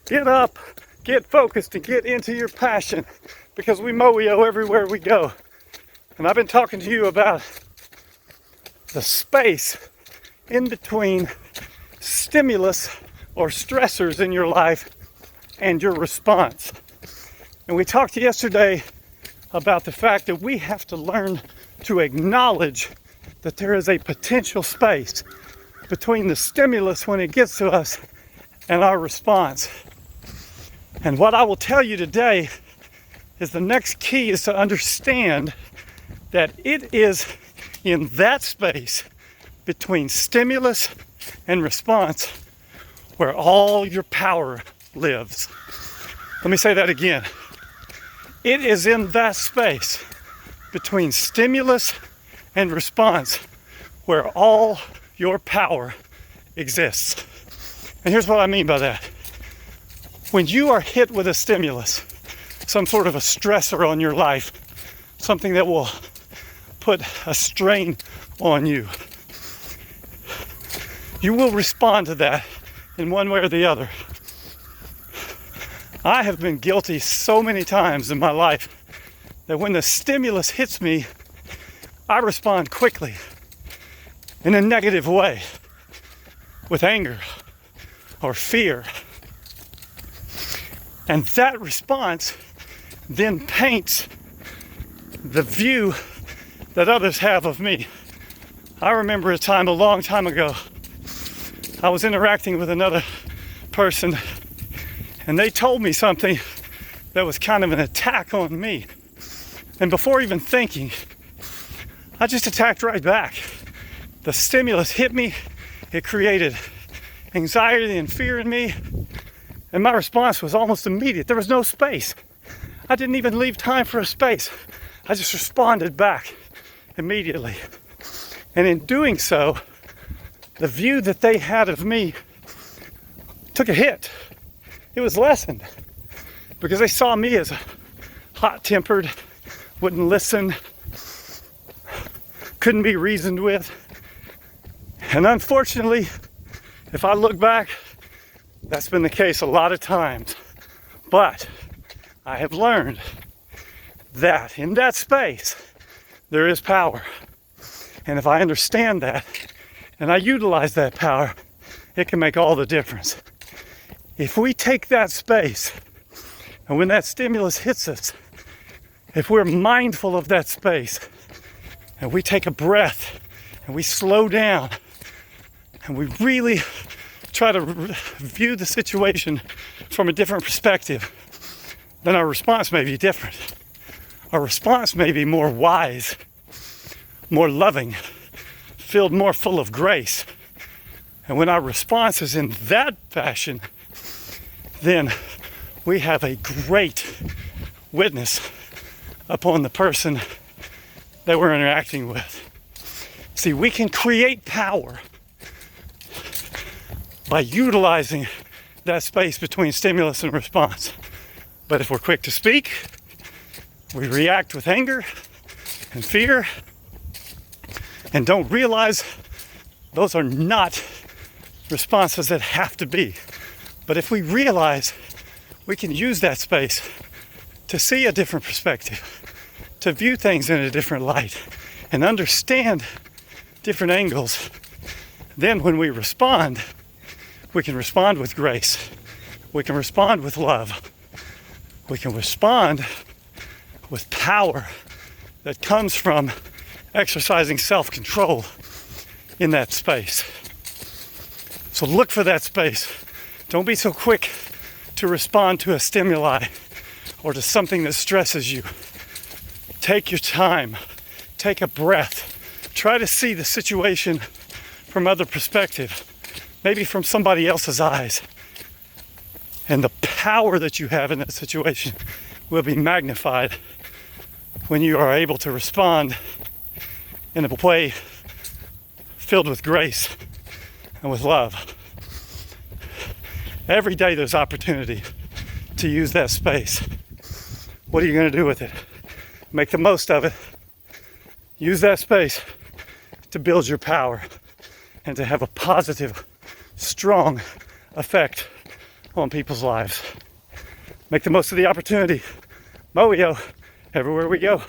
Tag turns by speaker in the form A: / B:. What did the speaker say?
A: Get up, get focused, and get into your passion because we mow everywhere we go. And I've been talking to you about the space in between stimulus or stressors in your life and your response. And we talked yesterday about the fact that we have to learn to acknowledge that there is a potential space between the stimulus when it gets to us and our response. And what I will tell you today is the next key is to understand that it is in that space between stimulus and response where all your power lives. Let me say that again. It is in that space between stimulus and response where all your power exists. And here's what I mean by that. When you are hit with a stimulus, some sort of a stressor on your life, something that will put a strain on you, you will respond to that in one way or the other. I have been guilty so many times in my life that when the stimulus hits me, I respond quickly in a negative way with anger or fear. And that response then paints the view that others have of me. I remember a time a long time ago, I was interacting with another person and they told me something that was kind of an attack on me. And before even thinking, I just attacked right back. The stimulus hit me, it created anxiety and fear in me, and my response was almost immediate. There was no space. I didn't even leave time for a space. I just responded back immediately. And in doing so, the view that they had of me took a hit. It was lessened because they saw me as hot-tempered, wouldn't listen, couldn't be reasoned with. And unfortunately, if I look back, that's been the case a lot of times. But I have learned that in that space, there is power. And if I understand that and I utilize that power, it can make all the difference. If we take that space and when that stimulus hits us, if we're mindful of that space and we take a breath and we slow down and we really try to view the situation from a different perspective, then our response may be different. Our response may be more wise, more loving, filled more full of grace. And when our response is in that fashion, then we have a great witness upon the person that we're interacting with. See, we can create power by utilizing that space between stimulus and response. But if we're quick to speak, we react with anger and fear and don't realize those are not responses that have to be. But if we realize we can use that space to see a different perspective, to view things in a different light, and understand different angles, then when we respond, we can respond with grace. We can respond with love. We can respond with power that comes from exercising self-control in that space. So look for that space. Don't be so quick to respond to a stimuli or to something that stresses you. Take your time. Take a breath. Try to see the situation from other perspective, maybe from somebody else's eyes. And the power that you have in that situation will be magnified when you are able to respond in a way filled with grace and with love. Every day there's opportunity to use that space. What are you going to do with it? Make the most of it. Use that space to build your power and to have a positive, strong effect on people's lives. Make the most of the opportunity. Moyo, everywhere we go.